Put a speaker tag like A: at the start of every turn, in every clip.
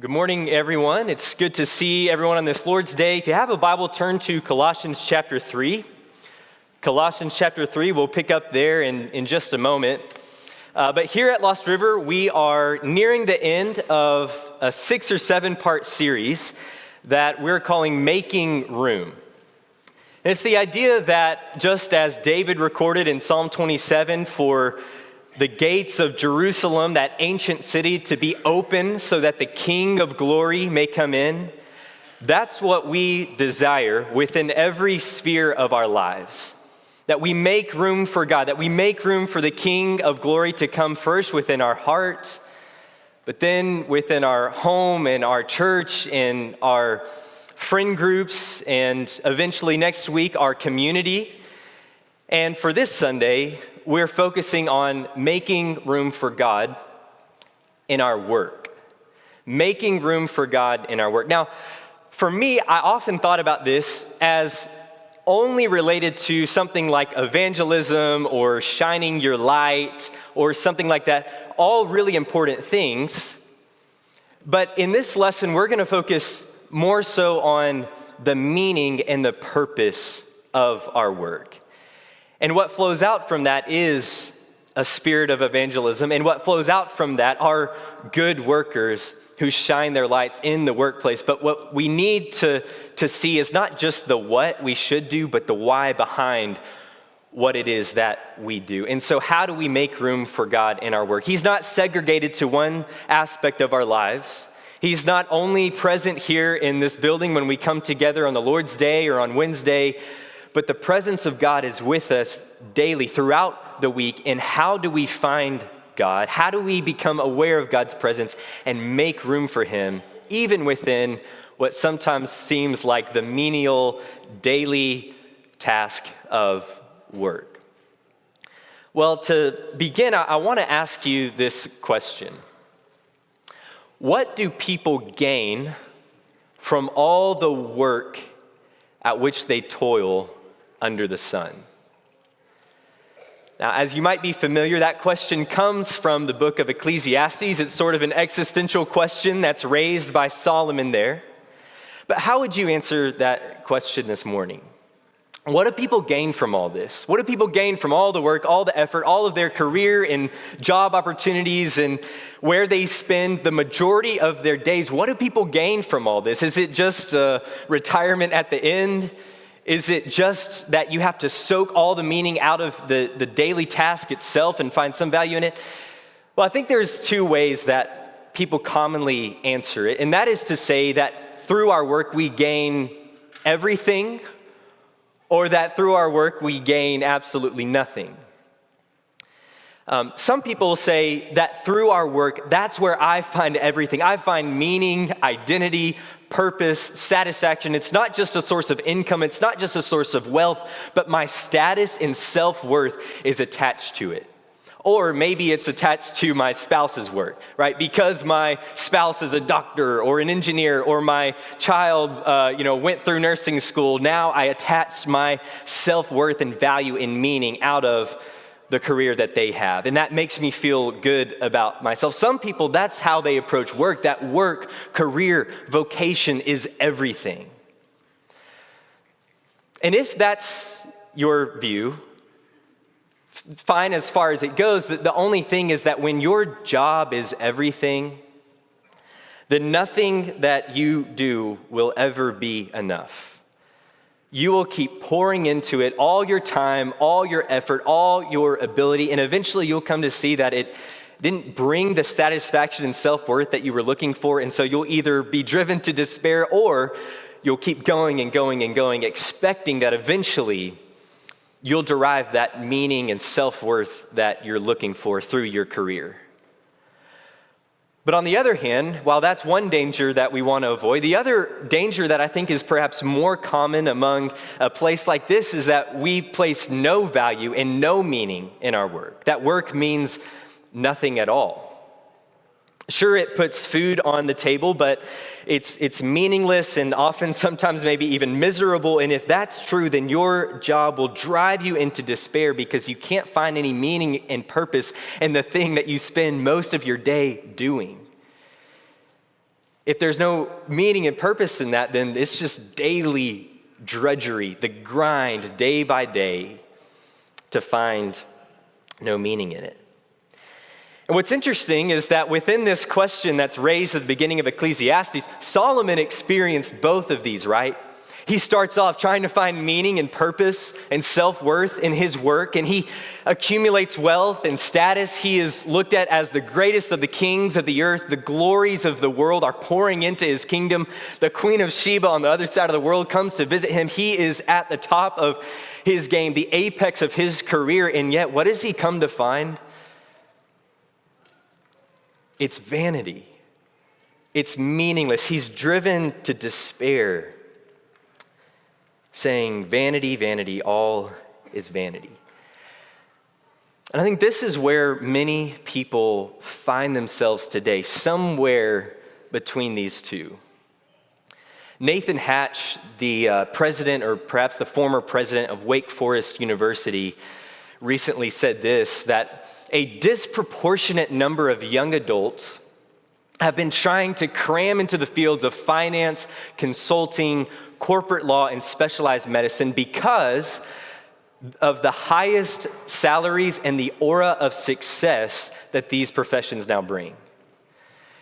A: Good morning, everyone. It's good to see everyone on this Lord's Day. If you have a Bible, turn to Colossians chapter 3. Colossians chapter 3, we'll pick up there in just a moment. But here at Lost River, we are nearing the end of a 6 or 7 part series that we're calling Making Room. And it's the idea that just as David recorded in Psalm 27 for the gates of Jerusalem, that ancient city, to be open so that the King of glory may come in. That's what we desire within every sphere of our lives. That we make room for God, that we make room for the King of glory to come first within our heart, but then within our home and our church and our friend groups, and eventually next week, our community. And for this Sunday, we're focusing on making room for God in our work. Making room for God in our work. Now, for me, I often thought about this as only related to something like evangelism or shining your light or something like that. All really important things. But in this lesson, we're going to focus more so on the meaning and the purpose of our work. And what flows out from that is a spirit of evangelism. And what flows out from that are good workers who shine their lights in the workplace. But what we need to see is not just the what we should do, but the why behind what it is that we do. And so how do we make room for God in our work? He's not segregated to one aspect of our lives. He's not only present here in this building when we come together on the Lord's Day or on Wednesday, but the presence of God is with us daily throughout the week. And how do we find God? How do we become aware of God's presence and make room for Him, even within what sometimes seems like the menial daily task of work? Well, to begin, I want to ask you this question. What do people gain from all the work at which they toil under the sun? Now, as you might be familiar, that question comes from the book of Ecclesiastes. It's sort of an existential question that's raised by Solomon there. But how would you answer that question this morning? What do people gain from all this? What do people gain from all the work, all the effort, all of their career and job opportunities and where they spend the majority of their days? What do people gain from all this? Is it just retirement at the end? Is it just that you have to soak all the meaning out of the daily task itself and find some value in it? Well, I think there's 2 ways that people commonly answer it. And that is to say that through our work we gain everything, or that through our work we gain absolutely nothing. Some people say that through our work, that's where I find everything. I find meaning, identity, purpose, satisfaction. It's not just a source of income. It's not just a source of wealth, but my status and self-worth is attached to it. Or maybe it's attached to my spouse's work, right? Because my spouse is a doctor or an engineer, or my child, went through nursing school. Now I attach my self-worth and value and meaning out of the career that they have. And that makes me feel good about myself. Some people, that's how they approach work. That work, career, vocation is everything. And if that's your view, fine as far as it goes. The only thing is that when your job is everything, then nothing that you do will ever be enough. You will keep pouring into it all your time, all your effort, all your ability, and eventually you'll come to see that it didn't bring the satisfaction and self-worth that you were looking for, and so you'll either be driven to despair or you'll keep going and going and going, expecting that eventually you'll derive that meaning and self-worth that you're looking for through your career. But on the other hand, while that's one danger that we want to avoid, the other danger that I think is perhaps more common among a place like this is that we place no value and no meaning in our work. That work means nothing at all. Sure, it puts food on the table, but it's meaningless and often sometimes maybe even miserable. And if that's true, then your job will drive you into despair because you can't find any meaning and purpose in the thing that you spend most of your day doing. If there's no meaning and purpose in that, then it's just daily drudgery, the grind day by day to find no meaning in it. And what's interesting is that within this question that's raised at the beginning of Ecclesiastes, Solomon experienced both of these, right? He starts off trying to find meaning and purpose and self-worth in his work, and he accumulates wealth and status. He is looked at as the greatest of the kings of the earth. The glories of the world are pouring into his kingdom. The Queen of Sheba on the other side of the world comes to visit him. He is at the top of his game, the apex of his career, and yet what does he come to find? It's vanity. It's meaningless. He's driven to despair, saying, vanity, vanity, all is vanity. And I think this is where many people find themselves today, somewhere between these two. Nathan Hatch, the president, or perhaps the former president of Wake Forest University, recently said this, that a disproportionate number of young adults have been trying to cram into the fields of finance, consulting, corporate law, and specialized medicine because of the highest salaries and the aura of success that these professions now bring.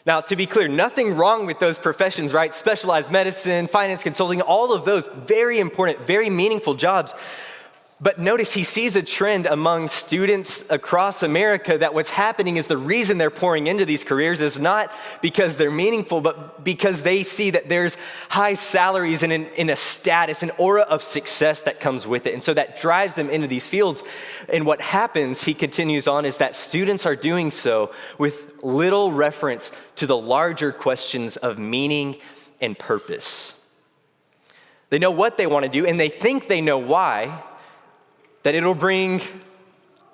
A: Now, to be clear, nothing wrong with those professions, right? Specialized medicine, finance, consulting, all of those, very important, very meaningful jobs. But notice he sees a trend among students across America that what's happening is the reason they're pouring into these careers is not because they're meaningful, but because they see that there's high salaries and in a status, an aura of success that comes with it. And so that drives them into these fields. And what happens, he continues on, is that students are doing so with little reference to the larger questions of meaning and purpose. They know what they want to do, and they think they know why, that it'll bring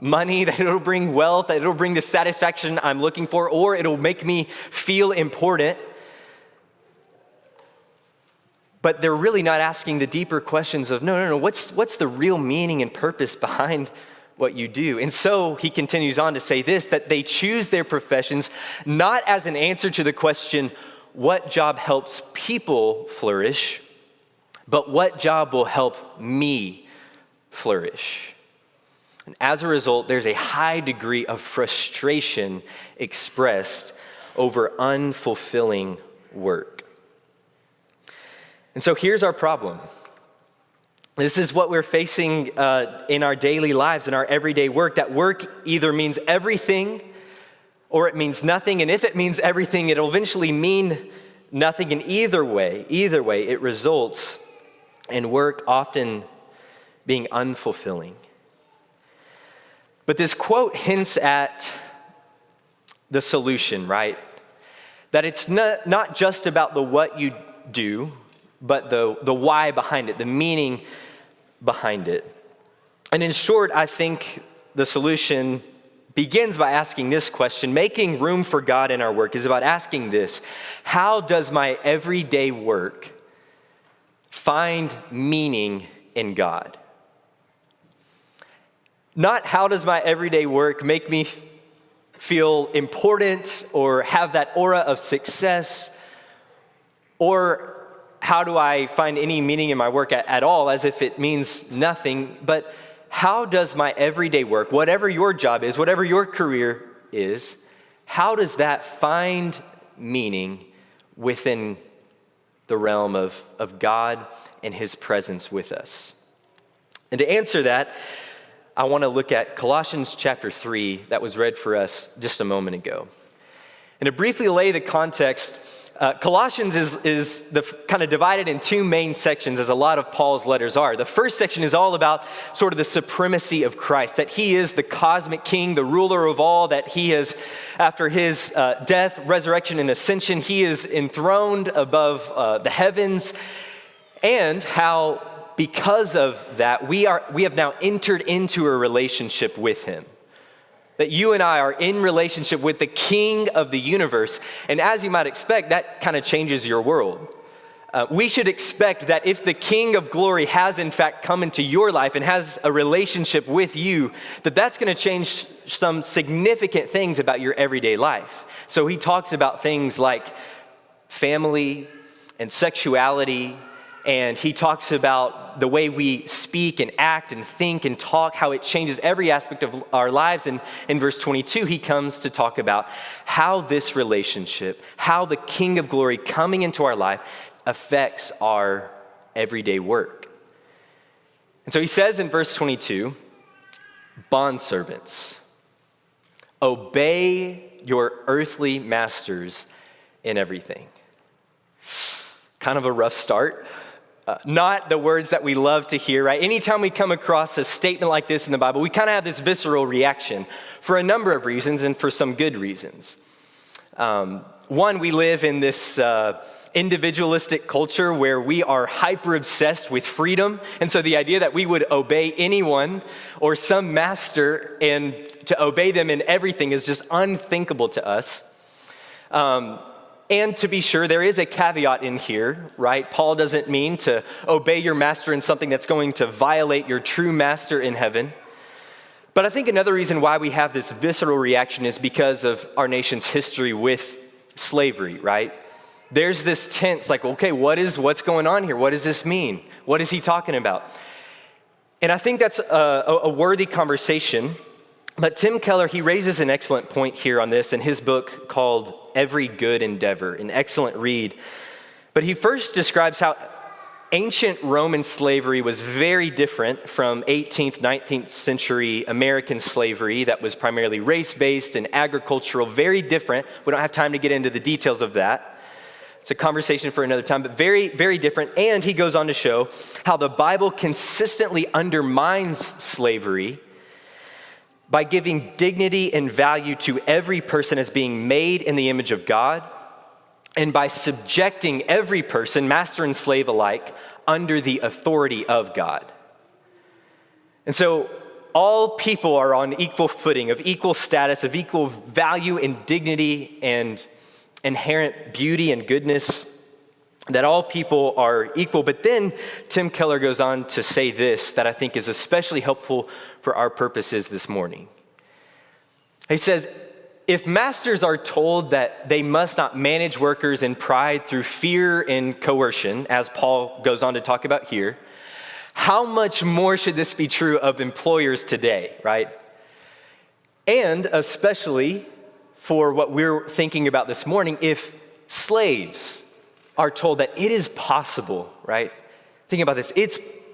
A: money, that it'll bring wealth, that it'll bring the satisfaction I'm looking for, or it'll make me feel important. But they're really not asking the deeper questions of, no, what's the real meaning and purpose behind what you do? And so he continues on to say this, that they choose their professions not as an answer to the question, what job helps people flourish, but what job will help me flourish. And as a result, there's a high degree of frustration expressed over unfulfilling work. And so here's our problem. This is what we're facing in our daily lives, in our everyday work, that work either means everything or it means nothing. And if it means everything, it'll eventually mean nothing. And either way, it results in work often being unfulfilling. But this quote hints at the solution, right? That it's not just about the what you do, but the why behind it, the meaning behind it. And in short, I think the solution begins by asking this question. Making room for God in our work is about asking this: how does my everyday work find meaning in God? Not how does my everyday work make me feel important or have that aura of success, or how do I find any meaning in my work at all, as if it means nothing, but how does my everyday work, whatever your job is, whatever your career is, how does that find meaning within the realm of God and His presence with us? And to answer that, I want to look at Colossians chapter 3 that was read for us just a moment ago. And to briefly lay the context, Colossians is kind of divided in two main sections, as a lot of Paul's letters are. The first section is all about sort of the supremacy of Christ, that he is the cosmic king, the ruler of all, that he is, after his death, resurrection, and ascension, he is enthroned above the heavens, and how because of that, we have now entered into a relationship with him. That you and I are in relationship with the King of the universe. And as you might expect, that kind of changes your world. We should expect that if the King of glory has in fact come into your life and has a relationship with you, that's going to change some significant things about your everyday life. So he talks about things like family and sexuality, and he talks about the way we speak and act and think and talk, how it changes every aspect of our lives. And in verse 22, he comes to talk about how this relationship, how the King of Glory coming into our life affects our everyday work. And so he says in verse 22, bondservants, obey your earthly masters in everything. Kind of a rough start. Not the words that we love to hear, right? Anytime we come across a statement like this in the Bible, we kind of have this visceral reaction for a number of reasons and for some good reasons. One, we live in this individualistic culture where we are hyper obsessed with freedom. And so the idea that we would obey anyone or some master and to obey them in everything is just unthinkable to us. And to be sure, there is a caveat in here, right? Paul doesn't mean to obey your master in something that's going to violate your true master in heaven. But I think another reason why we have this visceral reaction is because of our nation's history with slavery, right? There's this tense, like, okay, what's going on here? What does this mean? What is he talking about? And I think that's a worthy conversation. But Tim Keller, he raises an excellent point here on this in his book called Every Good Endeavor, an excellent read. But he first describes how ancient Roman slavery was very different from 18th, 19th century American slavery that was primarily race-based and agricultural, very different. We don't have time to get into the details of that. It's a conversation for another time, but very, very different. And he goes on to show how the Bible consistently undermines slavery by giving dignity and value to every person as being made in the image of God, and by subjecting every person, master and slave alike, under the authority of God. And so all people are on equal footing, of equal status, of equal value and dignity and inherent beauty and goodness, that all people are equal. But then Tim Keller goes on to say this that I think is especially helpful for our purposes this morning. He says, if masters are told that they must not manage workers in pride through fear and coercion, as Paul goes on to talk about here, how much more should this be true of employers today, right? And especially for what we're thinking about this morning, if slaves are told that it is possible, right? Think about this.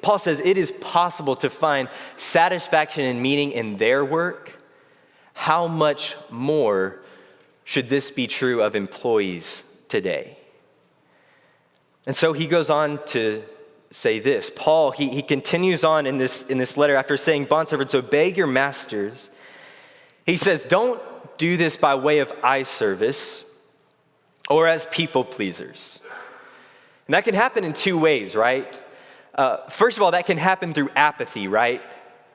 A: Paul says it is possible to find satisfaction and meaning in their work. How much more should this be true of employees today? And so he goes on to say this. Paul, he continues on in this letter after saying, bondservants, obey your masters. He says, don't do this by way of eye service or as people pleasers. And that can happen in two ways, right? First of all, that can happen through apathy, right?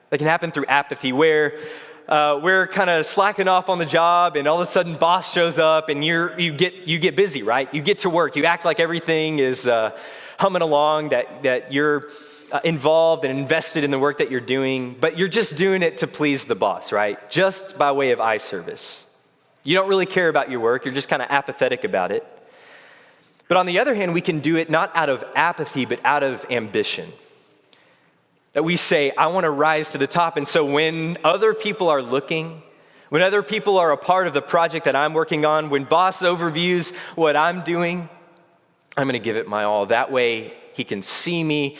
A: That can happen through apathy where we're kind of slacking off on the job and all of a sudden boss shows up and you get busy, right? You get to work. You act like everything is humming along, that you're involved and invested in the work that you're doing, but you're just doing it to please the boss, right? Just by way of eye service. You don't really care about your work. You're just kind of apathetic about it. But on the other hand, we can do it not out of apathy, but out of ambition. That we say, I want to rise to the top. And so when other people are looking, when other people are a part of the project that I'm working on, when boss overviews what I'm doing, I'm going to give it my all. That way he can see me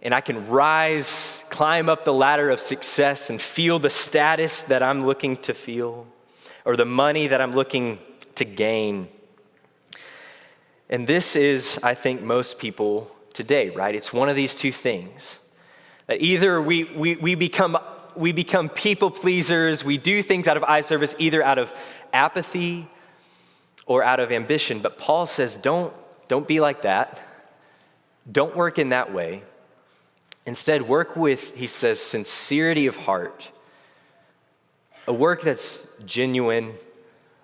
A: and I can rise, climb up the ladder of success and feel the status that I'm looking to feel or the money that I'm looking to gain. And this is, I think, most people today, right? It's one of these two things. That either we become people pleasers, we do things out of eye service, either out of apathy or out of ambition. But Paul says, don't be like that. Don't work in that way. Instead, work with, he says, sincerity of heart. A work that's genuine,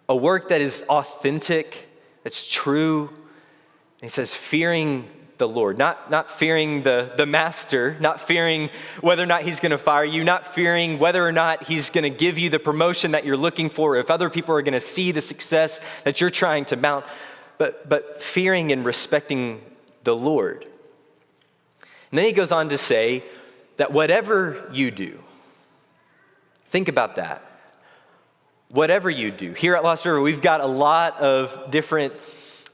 A: a work that is authentic, that's true. And he says, fearing the Lord, not fearing the master, not fearing whether or not he's going to fire you, not fearing whether or not he's going to give you the promotion that you're looking for, if other people are going to see the success that you're trying to mount, but fearing and respecting the Lord. And then he goes on to say that whatever you do, think about that. Whatever you do. Here at Lost River, we've got a lot of different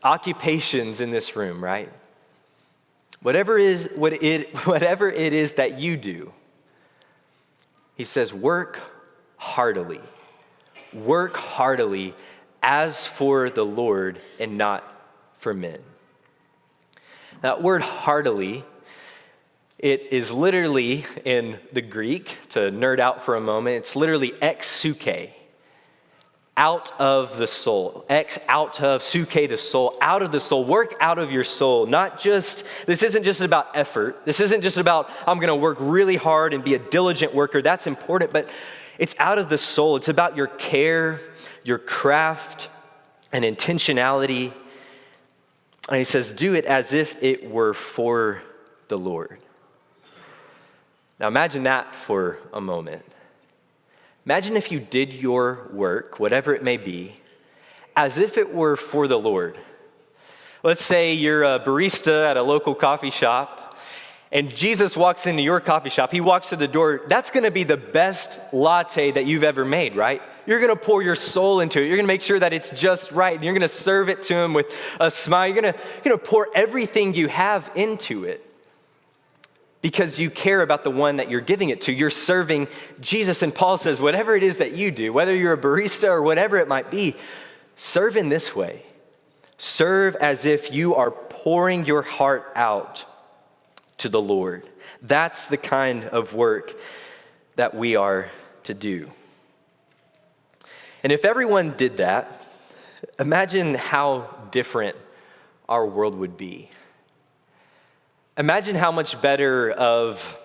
A: occupations in this room, right? Whatever it is that you do, he says, work heartily. Work heartily as for the Lord and not for men. That word heartily, it is literally in the Greek, to nerd out for a moment, it's literally exsuke, out of the soul. Ex out of, suke the soul, out of the soul. Work out of your soul. This isn't just about effort. This isn't just about, I'm gonna work really hard and be a diligent worker. That's important, but it's out of the soul. It's about your care, your craft, and intentionality. And he says, do it as if it were for the Lord. Now imagine that for a moment. Imagine if you did your work, whatever it may be, as if it were for the Lord. Let's say you're a barista at a local coffee shop, and Jesus walks into your coffee shop. He walks to the door. That's going to be the best latte that you've ever made, right? You're going to pour your soul into it. You're going to make sure that it's just right, and you're going to serve it to him with a smile. You're going to pour everything you have into it, because you care about the one that you're giving it to. You're serving Jesus. And Paul says, whatever it is that you do, whether you're a barista or whatever it might be, serve in this way. Serve as if you are pouring your heart out to the Lord. That's the kind of work that we are to do. And if everyone did that, imagine how different our world would be. Imagine how much better of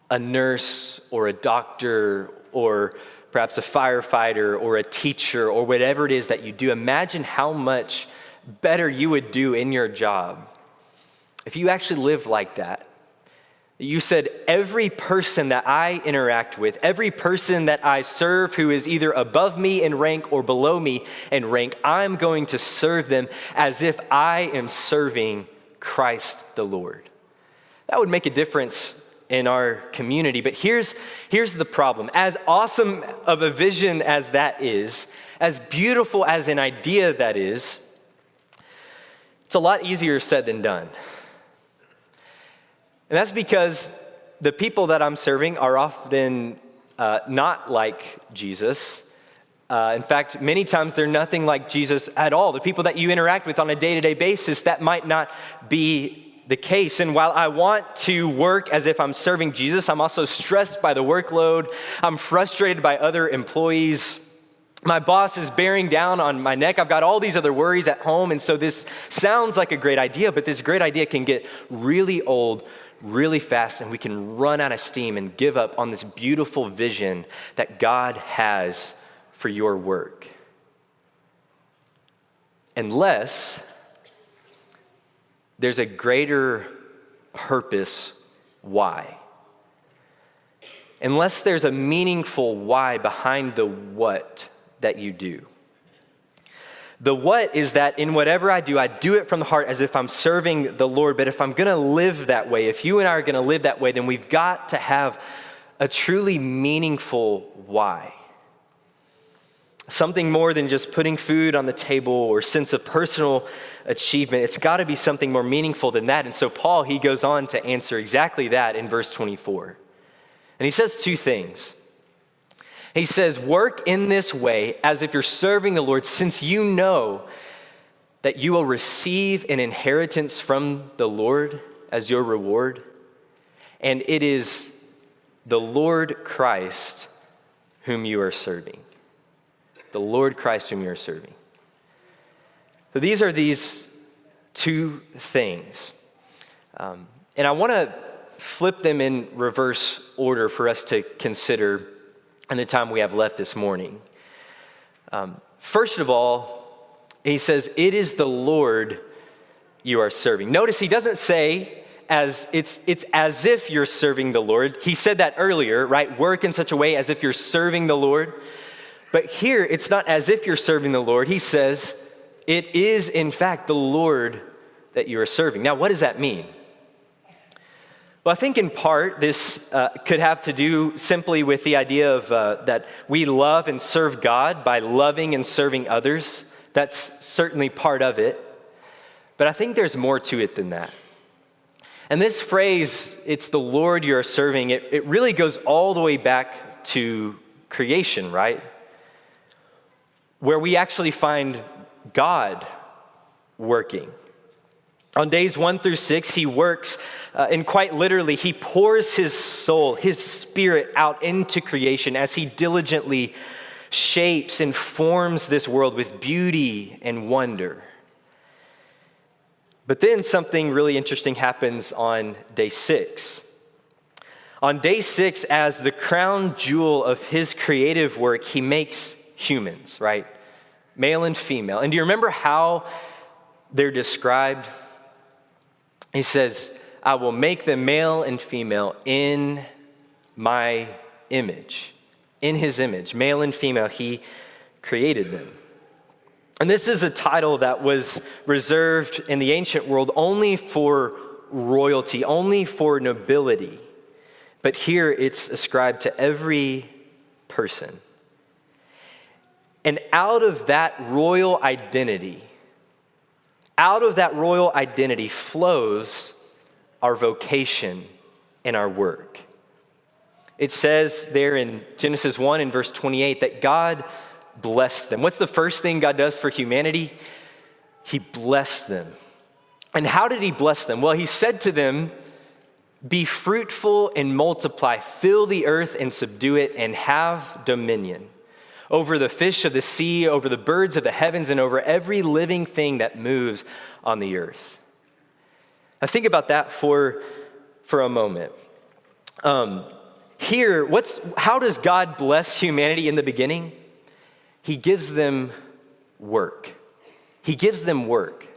A: a nurse or a doctor or perhaps a firefighter or a teacher or whatever it is that you do. Imagine how much better you would do in your job if you actually lived like that. You said, every person that I interact with, every person that I serve who is either above me in rank or below me in rank, I'm going to serve them as if I am serving Christ the Lord. That would make a difference in our community. But here's the problem. As awesome of a vision as that is, as beautiful as an idea that is, it's a lot easier said than done. And that's because the people that I'm serving are often not like Jesus. In fact, many times they're nothing like Jesus at all. The people that you interact with on a day-to-day basis, that might not be the case. And while I want to work as if I'm serving Jesus, I'm also stressed by the workload. I'm frustrated by other employees. My boss is bearing down on my neck. I've got all these other worries at home. And so this sounds like a great idea, but this great idea can get really old really fast, and we can run out of steam and give up on this beautiful vision that God has for your work. Unless there's a greater purpose why. Unless there's a meaningful why behind the what that you do. The what is that in whatever I do it from the heart as if I'm serving the Lord. But if I'm gonna live that way, if you and I are gonna live that way, then we've got to have a truly meaningful why. Something more than just putting food on the table or sense of personal achievement. It's got to be something more meaningful than that. And so Paul, he goes on to answer exactly that in verse 24. And he says two things. He says, work in this way as if you're serving the Lord, since you know that you will receive an inheritance from the Lord as your reward. And it is the Lord Christ whom you are serving. The Lord Christ whom you are serving. So these are these two things. And I want to flip them in reverse order for us to consider in the time we have left this morning. First of all, he says, it is the Lord you are serving. Notice he doesn't say it's as if you're serving the Lord. He said that earlier, right? Work in such a way as if you're serving the Lord. But here, it's not as if you're serving the Lord. He says, It is, in fact, the Lord that you are serving. Now, what does that mean? Well, I think in part this could have to do simply with the idea of that we love and serve God by loving and serving others. That's certainly part of it. But I think there's more to it than that. And this phrase, it's the Lord you are serving, it really goes all the way back to creation, right? Where we actually find God working. On days 1 through 6, he works, and quite literally, he pours his soul, his spirit out into creation as he diligently shapes and forms this world with beauty and wonder. But then something really interesting happens on day 6. On day 6, as the crown jewel of his creative work, he makes humans, right? Male and female. And do you remember how they're described? He says, I will make them male and female in my image. In his image, male and female, he created them. And this is a title that was reserved in the ancient world only for royalty, only for nobility. But here it's ascribed to every person. And out of that royal identity flows our vocation and our work. It says there in Genesis 1 and verse 28 that God blessed them. What's the first thing God does for humanity? He blessed them. And how did he bless them? Well, he said to them, be fruitful and multiply, fill the earth and subdue it, and have dominion over the fish of the sea, over the birds of the heavens, and over every living thing that moves on the earth. Now think about that for a moment. How does God bless humanity in the beginning? He gives them work. He gives them work.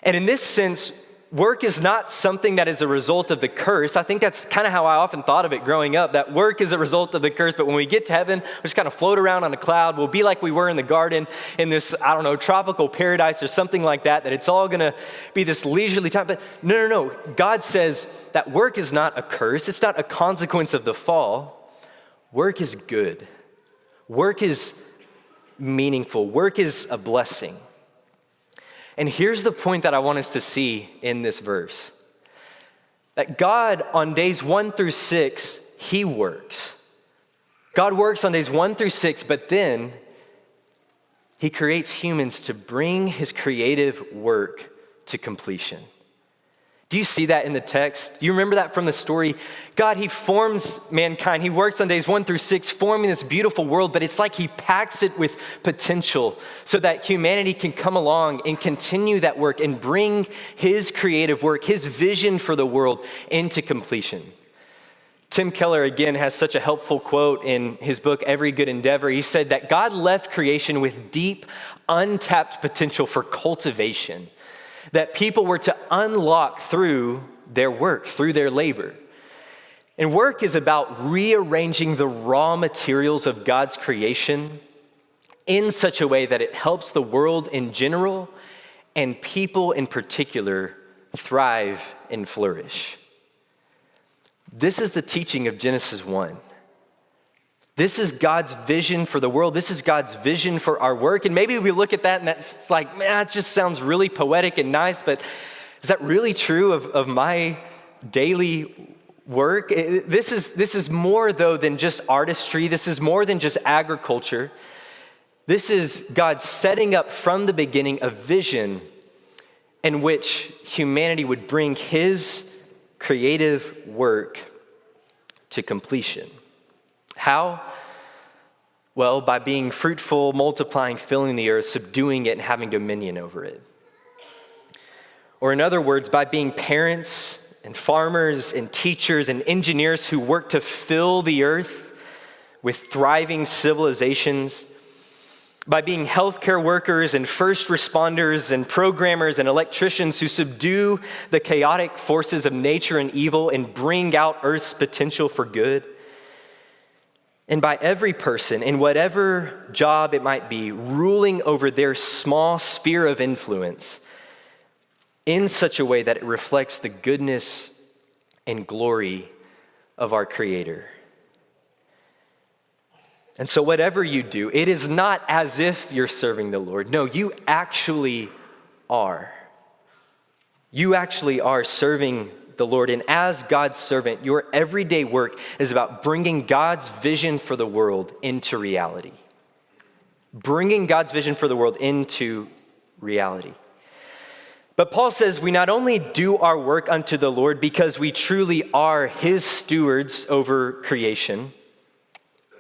A: And in this sense, work is not something that is a result of the curse. I think that's kind of how I often thought of it growing up, that work is a result of the curse, but when we get to heaven, we just kind of float around on a cloud. We'll be like we were in the garden in this, tropical paradise or something like that it's all going to be this leisurely time. But no. God says that work is not a curse. It's not a consequence of the fall. Work is good. Work is meaningful. Work is a blessing. And here's the point that I want us to see in this verse. That God, on days 1 through 6, he works. God works on days 1 through 6, but then he creates humans to bring his creative work to completion. Do you see that in the text? Do you remember that from the story? God, he forms mankind. He works on days 1 through 6, forming this beautiful world, but it's like he packs it with potential so that humanity can come along and continue that work and bring his creative work, his vision for the world into completion. Tim Keller, again, has such a helpful quote in his book, Every Good Endeavor. He said that God left creation with deep, untapped potential for cultivation that people were to unlock through their work, through their labor. And work is about rearranging the raw materials of God's creation in such a way that it helps the world in general and people in particular thrive and flourish. This is the teaching of Genesis 1. This is God's vision for the world. This is God's vision for our work. And maybe we look at that and that's like, man, it just sounds really poetic and nice, but is that really true of my daily work? This is more, though, than just artistry. This is more than just agriculture. This is God setting up from the beginning a vision in which humanity would bring his creative work to completion. How? Well, by being fruitful, multiplying, filling the earth, subduing it, and having dominion over it. Or in other words, by being parents and farmers and teachers and engineers who work to fill the earth with thriving civilizations, by being healthcare workers and first responders and programmers and electricians who subdue the chaotic forces of nature and evil and bring out Earth's potential for good. And by every person, in whatever job it might be, ruling over their small sphere of influence in such a way that it reflects the goodness and glory of our Creator. And so whatever you do, it is not as if you're serving the Lord. No, you actually are. You actually are serving the Lord. And as God's servant, your everyday work is about bringing God's vision for the world into reality. Bringing God's vision for the world into reality. But Paul says we not only do our work unto the Lord because we truly are his stewards over creation,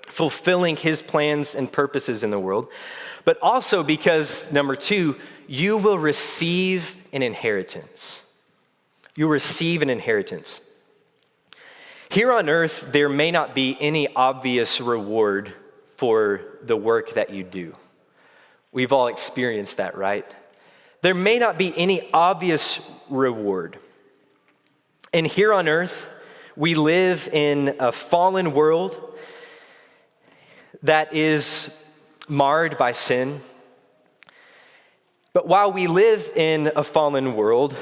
A: fulfilling his plans and purposes in the world, but also because, number two, you will receive an inheritance. You'll receive an inheritance. Here on earth, there may not be any obvious reward for the work that you do. We've all experienced that, right? There may not be any obvious reward. And here on earth, we live in a fallen world that is marred by sin. But while we live in a fallen world,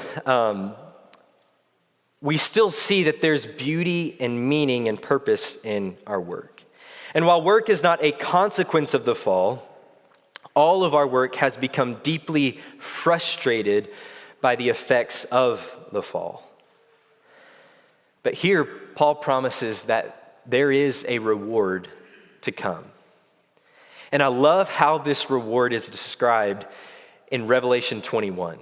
A: we still see that there's beauty and meaning and purpose in our work. And while work is not a consequence of the fall, all of our work has become deeply frustrated by the effects of the fall. But here, Paul promises that there is a reward to come. And I love how this reward is described in Revelation 21.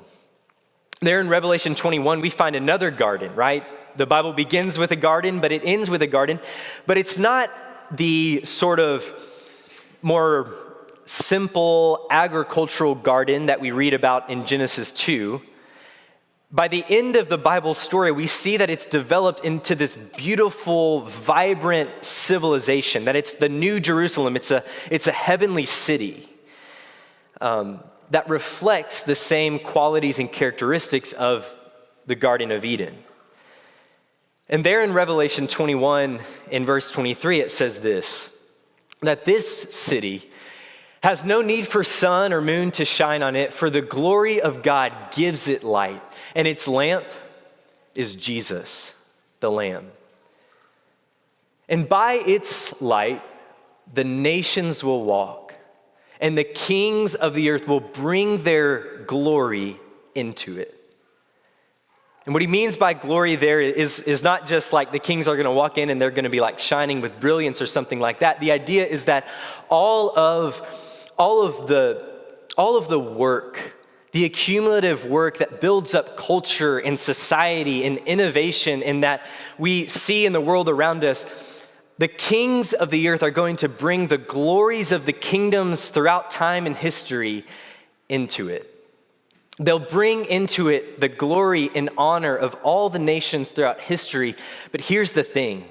A: There in Revelation 21, we find another garden, right? The Bible begins with a garden, but it ends with a garden. But it's not the sort of more simple agricultural garden that we read about in Genesis 2. By the end of the Bible story, we see that it's developed into this beautiful, vibrant civilization, that it's the New Jerusalem. It's a heavenly city that reflects the same qualities and characteristics of the Garden of Eden. And there in Revelation 21, in verse 23, it says this, that this city has no need for sun or moon to shine on it, for the glory of God gives it light, and its lamp is Jesus, the Lamb. And by its light, the nations will walk, and the kings of the earth will bring their glory into it. And what he means by glory there is not just like the kings are going to walk in and they're going to be like shining with brilliance or something like that. The idea is that all of the work, the accumulative work that builds up culture and society and innovation and that we see in the world around us, the kings of the earth are going to bring the glories of the kingdoms throughout time and history into it. They'll bring into it the glory and honor of all the nations throughout history. But here's the thing.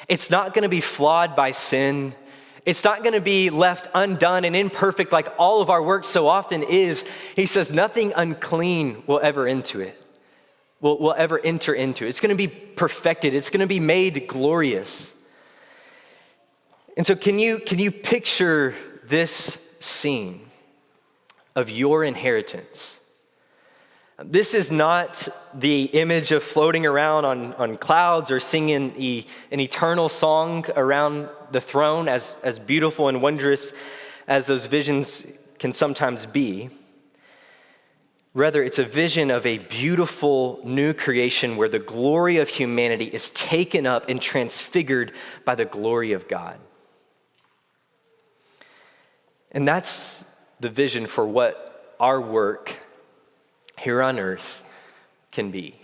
A: It's not going to be flawed by sin. It's not going to be left undone and imperfect like all of our work so often is. He says nothing unclean will ever into it, will ever enter into it. It's going to be perfected. It's going to be made glorious. And so can you picture this scene of your inheritance? This is not the image of floating around on clouds or singing an eternal song around the throne, as beautiful and wondrous as those visions can sometimes be. Rather, it's a vision of a beautiful new creation where the glory of humanity is taken up and transfigured by the glory of God. And that's the vision for what our work here on earth can be.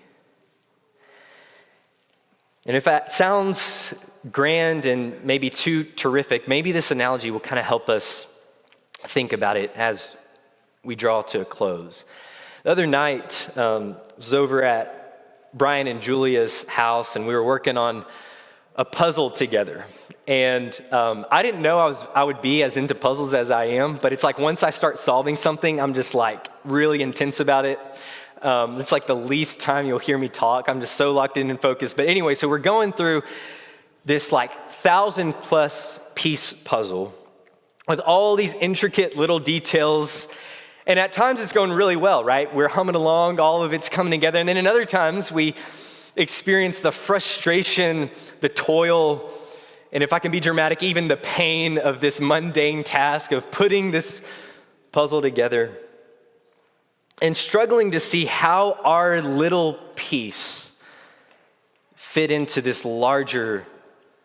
A: And if that sounds grand and maybe too terrific, maybe this analogy will kind of help us think about it as we draw to a close. The other night, I was over at Brian and Julia's house, and we were working on a puzzle together. And I didn't know I would be as into puzzles as I am, but it's like once I start solving something, I'm just like really intense about it. It's like the least time you'll hear me talk. I'm just so locked in and focused. But anyway, so we're going through this like 1,000+ piece puzzle with all these intricate little details. And at times it's going really well, right? We're humming along, all of it's coming together. And then in other times we experience the frustration, the toil, and if I can be dramatic, even the pain of this mundane task of putting this puzzle together and struggling to see how our little piece fit into this larger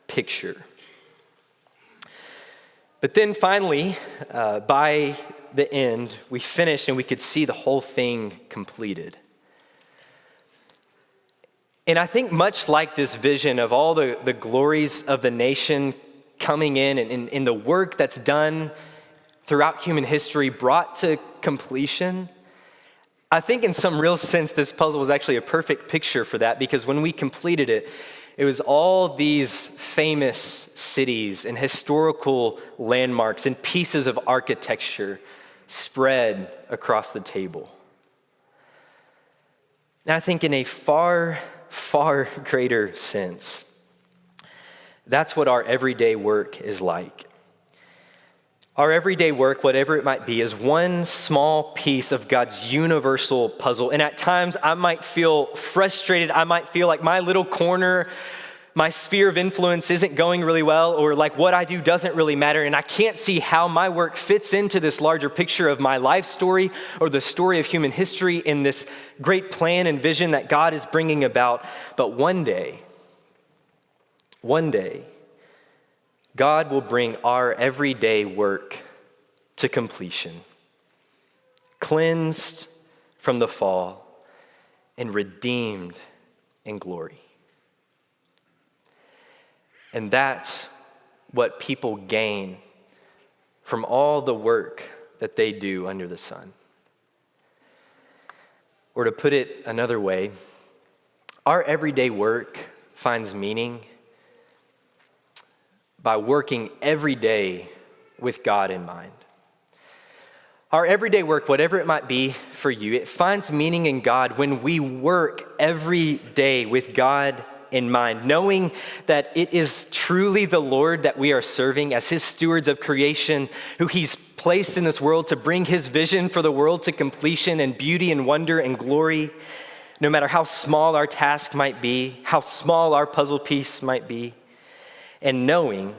A: picture. But then finally, by the end, we finished and we could see the whole thing completed. And I think much like this vision of all the glories of the nation coming in and in the work that's done throughout human history brought to completion, I think in some real sense this puzzle was actually a perfect picture for that, because when we completed it, it was all these famous cities and historical landmarks and pieces of architecture spread across the table. And I think in a far greater sense, that's what our everyday work is like. Our everyday work, whatever it might be, is one small piece of God's universal puzzle. And at times I might feel frustrated. I might feel like my little corner, my sphere of influence isn't going really well, or like what I do doesn't really matter. And I can't see how my work fits into this larger picture of my life story or the story of human history in this great plan and vision that God is bringing about. But one day, God will bring our everyday work to completion, cleansed from the fall and redeemed in glory. And that's what people gain from all the work that they do under the sun. Or to put it another way, our everyday work finds meaning by working every day with God in mind. Our everyday work, whatever it might be for you, it finds meaning in God when we work every day with God in mind, knowing that it is truly the Lord that we are serving as his stewards of creation, who he's placed in this world to bring his vision for the world to completion and beauty and wonder and glory, no matter how small our task might be, how small our puzzle piece might be, and knowing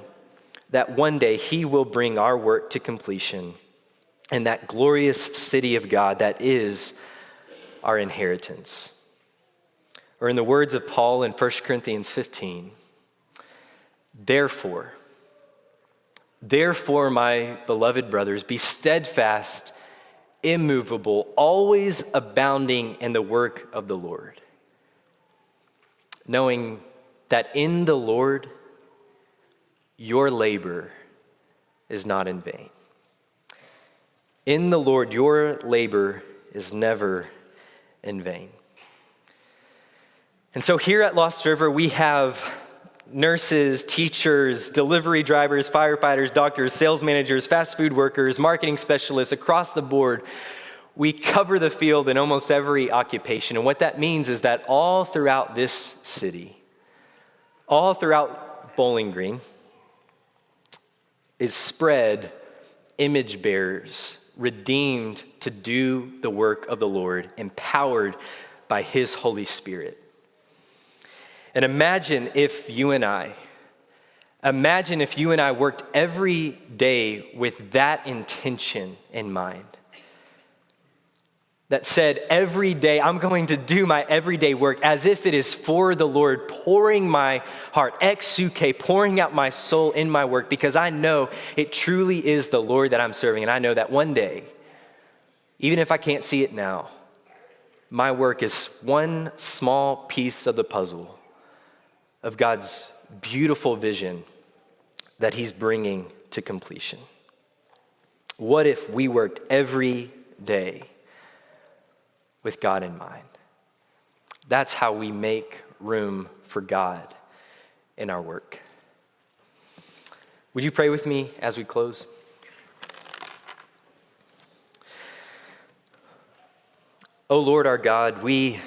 A: that one day he will bring our work to completion and that glorious city of God that is our inheritance. Or in the words of Paul in 1 Corinthians 15, therefore, my beloved brothers, be steadfast, immovable, always abounding in the work of the Lord, knowing that in the Lord, your labor is not in vain. In the Lord, your labor is never in vain. And so here at Lost River, we have nurses, teachers, delivery drivers, firefighters, doctors, sales managers, fast food workers, marketing specialists across the board. We cover the field in almost every occupation. And what that means is that all throughout this city, all throughout Bowling Green, is spread image bearers, redeemed to do the work of the Lord, empowered by his Holy Spirit. And imagine if you and I worked every day with that intention in mind. That said, every day I'm going to do my everyday work as if it is for the Lord, pouring my heart, ex suke, pouring out my soul in my work, because I know it truly is the Lord that I'm serving. And I know that one day, even if I can't see it now, my work is one small piece of the puzzle of God's beautiful vision that he's bringing to completion. What if we worked every day with God in mind? That's how we make room for God in our work. Would you pray with me as we close? Oh Lord our God, we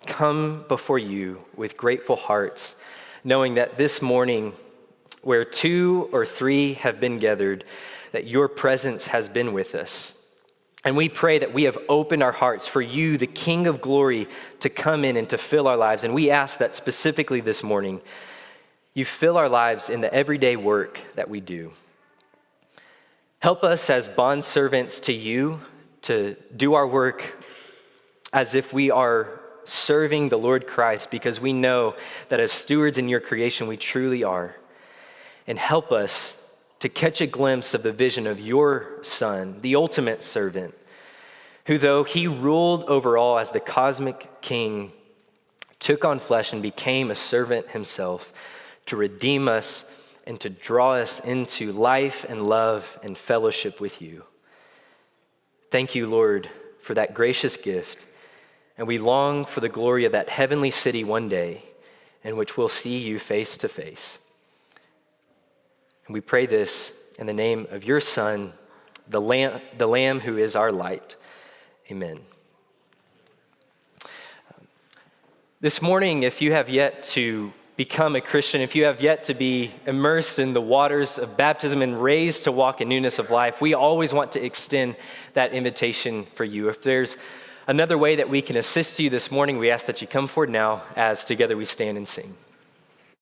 A: come before you with grateful hearts, knowing that this morning where 2 or 3 have been gathered, that your presence has been with us. And we pray that we have opened our hearts for you, the King of glory, to come in and to fill our lives. And we ask that specifically this morning, you fill our lives in the everyday work that we do. Help us as bondservants to you to do our work as if we are serving the Lord Christ, because we know that as stewards in your creation, we truly are. And help us to catch a glimpse of the vision of your Son, the ultimate servant, who, though he ruled over all as the cosmic king, took on flesh and became a servant himself to redeem us and to draw us into life and love and fellowship with you. Thank you, Lord, for that gracious gift. And we long for the glory of that heavenly city one day in which we'll see you face to face. And we pray this in the name of your Son, the Lamb who is our light. Amen. This morning, if you have yet to become a Christian, if you have yet to be immersed in the waters of baptism and raised to walk in newness of life, we always want to extend that invitation for you. If there's another way that we can assist you this morning, we ask that you come forward now as together we stand and sing.